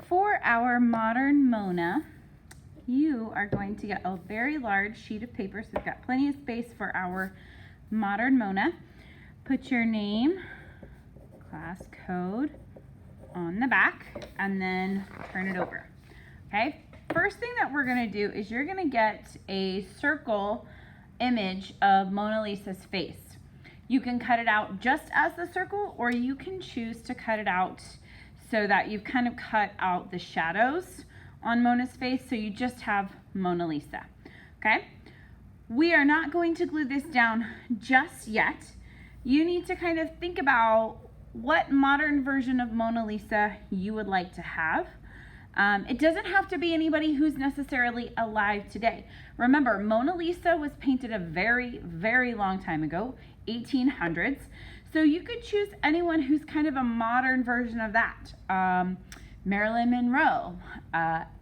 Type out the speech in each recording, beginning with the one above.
for our modern Mona, you are going to get a very large sheet of paper, so we've got plenty of space for our modern Mona. Put your name, class code on the back, and then turn it over. Okay, first thing that we're going to do is you're going to get a circle image of Mona Lisa's face. You can cut it out just as the circle, or you can choose to cut it out so that you've kind of cut out the shadows on Mona's face, so you just have Mona Lisa. Okay, we are not going to glue this down just yet. You need to kind of think about what modern version of Mona Lisa you would like to have. It doesn't have to be anybody who's necessarily alive today. Remember, Mona Lisa was painted a very, very long time ago, 1800s. So you could choose anyone who's kind of a modern version of that. Marilyn Monroe,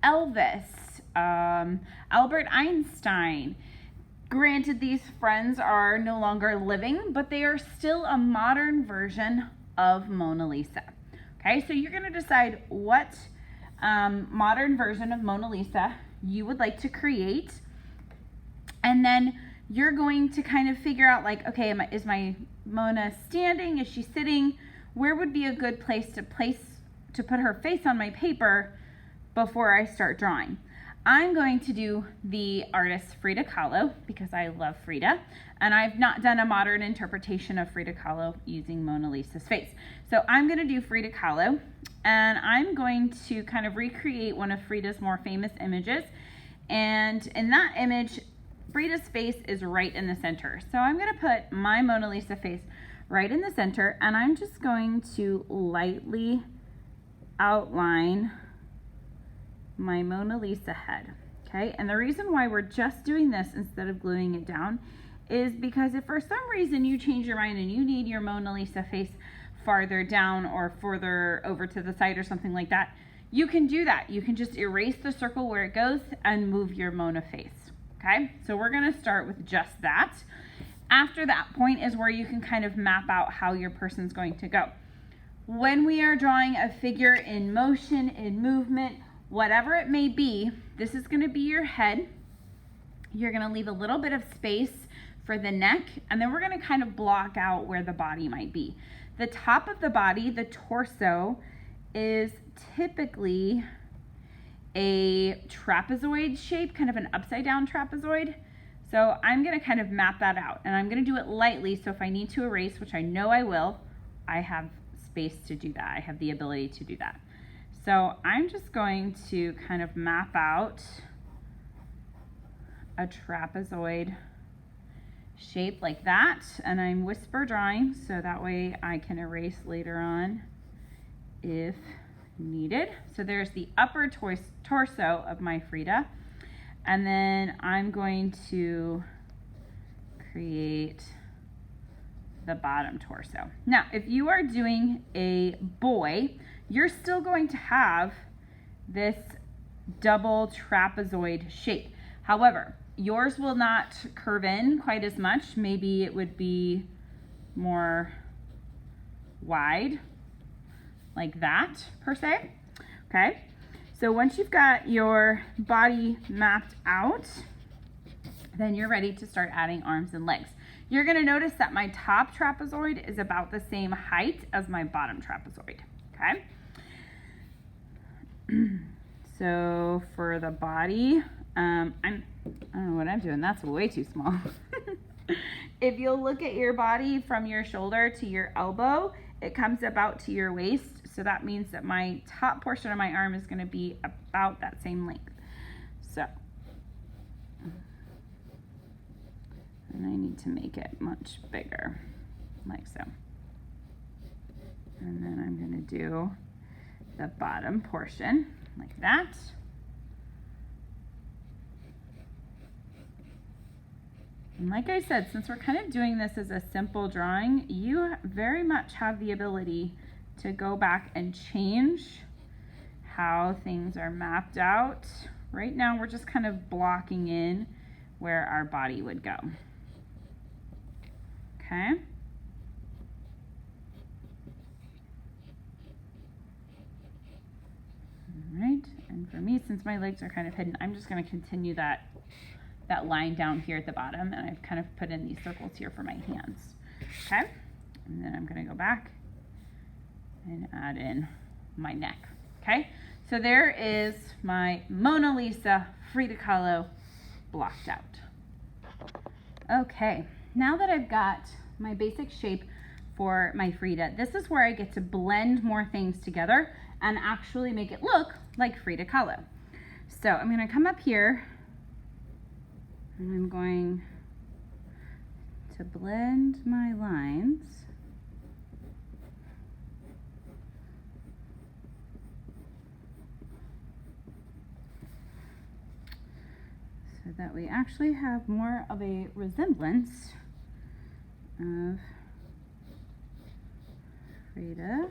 Elvis, Albert Einstein. Granted, these friends are no longer living, but they are still a modern version of Mona Lisa. Okay, so you're going to decide what modern version of Mona Lisa you would like to create, and then you're going to kind of figure out, like, okay, is my Mona standing? Is she sitting? Where would be a good place to put her face on my paper before I start drawing? I'm going to do the artist Frida Kahlo because I love Frida, and I've not done a modern interpretation of Frida Kahlo using Mona Lisa's face. So I'm going to do Frida Kahlo, and I'm going to kind of recreate one of Frida's more famous images. And in that image, Frida's face is right in the center. So I'm going to put my Mona Lisa face right in the center, and I'm just going to lightly outline my Mona Lisa head. Okay, and the reason why we're just doing this instead of gluing it down is because if for some reason you change your mind and you need your Mona Lisa face farther down or further over to the side or something like that, you can do that. You can just erase the circle where it goes and move your Mona face. Okay, so we're going to start with just that. After that point is where you can kind of map out how your person's going to go. When we are drawing a figure in motion, in movement, whatever it may be, this is going to be your head. You're going to leave a little bit of space for the neck, and then we're going to kind of block out where the body might be. The top of the body, the torso, is typically a trapezoid shape, kind of an upside down trapezoid. So I'm going to kind of map that out, and I'm going to do it lightly, so if I need to erase, which I know I will, I have space to do that. I have the ability to do that. So I'm just going to kind of map out a trapezoid shape like that, and I'm whisper drawing so that way I can erase later on if needed. So there's the upper torso of my Frida, and then I'm going to create the bottom torso. Now, if you are doing a boy, you're still going to have this double trapezoid shape. However, yours will not curve in quite as much. Maybe it would be more wide, like that, per se. Okay, so once you've got your body mapped out, then you're ready to start adding arms and legs. You're going to notice that my top trapezoid is about the same height as my bottom trapezoid. Okay, so for the body, I don't know what I'm doing. That's way too small. If you'll look at your body from your shoulder to your elbow, it comes about to your waist. So that means that my top portion of my arm is going to be about that same length. So, and I need to make it much bigger, like so. And then I'm going to do the bottom portion like that. And like I said, since we're kind of doing this as a simple drawing, you very much have the ability to go back and change how things are mapped out. Right now, we're just kind of blocking in where our body would go. Okay. All And for me, since my legs are kind of hidden, I'm just going to continue that line down here at the bottom, and I've kind of put in these circles here for my hands. Okay, and then I'm going to go back and add in my neck. Okay, so there is my Mona Lisa Frida Kahlo blocked out. Okay, now that I've got my basic shape for my Frida, this is where I get to blend more things together and actually make it look like Frida Kahlo. So I'm going to come up here and I'm going to blend my lines. So that we actually have more of a resemblance of Frida.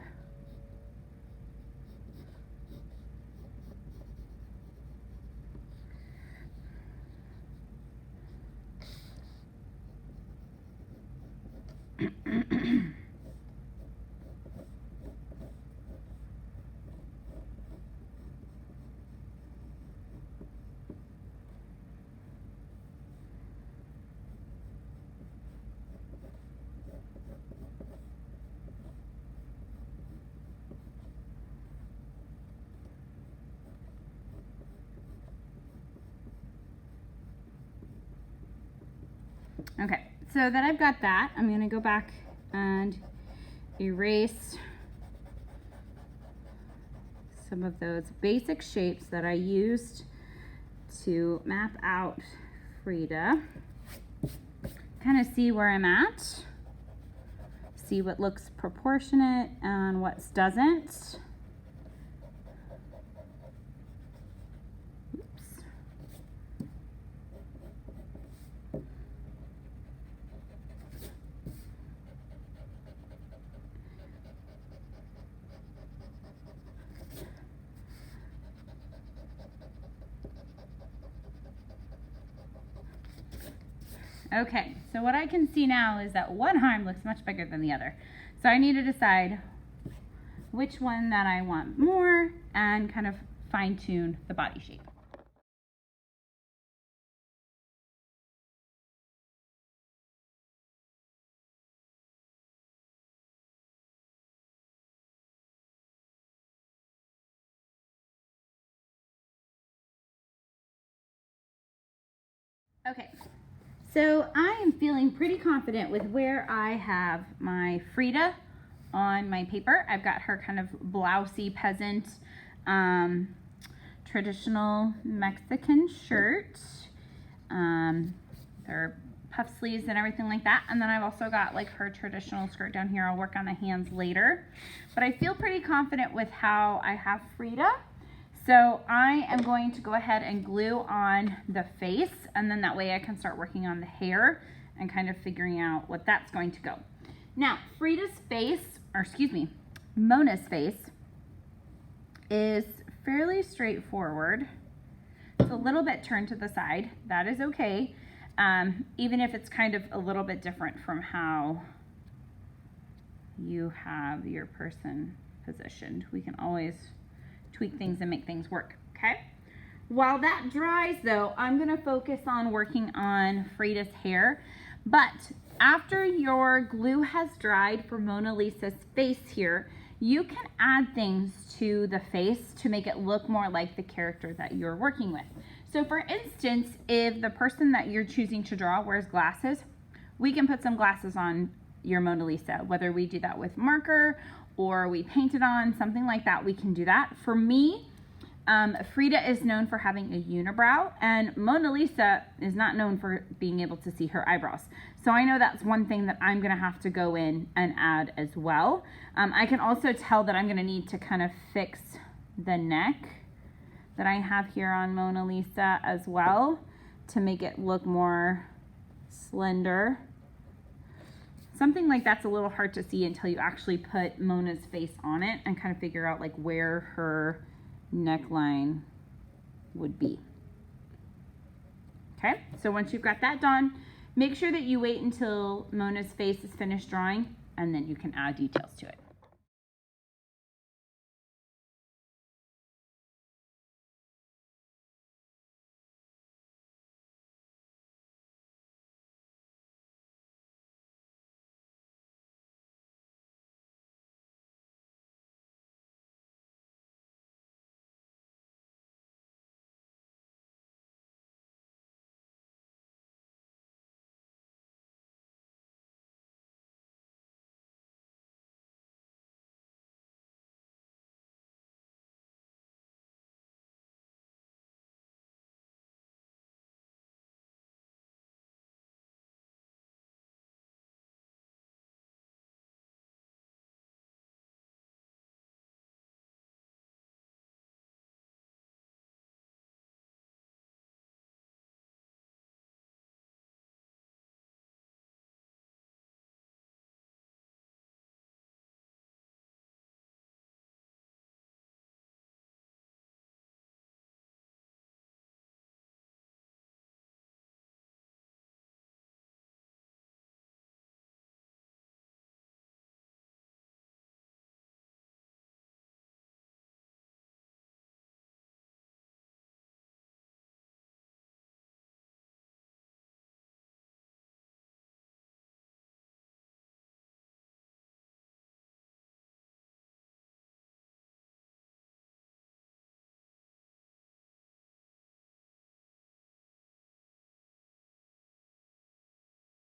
Okay, so that I've got that, I'm going to go back and erase some of those basic shapes that I used to map out Frida. Kind of see where I'm at, see what looks proportionate and what doesn't. Okay, so what I can see now is that one arm looks much bigger than the other. So I need to decide which one that I want more and kind of fine tune the body shape. Okay. So I am feeling pretty confident with where I have my Frida on my paper. I've got her kind of blousey peasant, traditional Mexican shirt. There are puff sleeves and everything like that. And then I've also got like her traditional skirt down here. I'll work on the hands later. But I feel pretty confident with how I have Frida. So I am going to go ahead and glue on the face, and then that way I can start working on the hair and kind of figuring out what that's going to go. Now, Frida's face, or excuse me, Mona's face is fairly straightforward. It's a little bit turned to the side. That is okay, even if it's kind of a little bit different from how you have your person positioned. We can always tweak things and make things work, okay? While that dries though, I'm gonna focus on working on Frida's hair. But after your glue has dried for Mona Lisa's face here, you can add things to the face to make it look more like the character that you're working with. So for instance, if the person that you're choosing to draw wears glasses, we can put some glasses on your Mona Lisa, whether we do that with marker or we paint it on, something like that, we can do that. For me, Frida is known for having a unibrow, and Mona Lisa is not known for being able to see her eyebrows. So I know that's one thing that I'm gonna have to go in and add as well. I can also tell that I'm gonna need to kind of fix the neck that I have here on Mona Lisa as well to make it look more slender. Something like that's a little hard to see until you actually put Mona's face on it and kind of figure out like where her neckline would be. Okay, so once you've got that done, make sure that you wait until Mona's face is finished drawing, and then you can add details to it.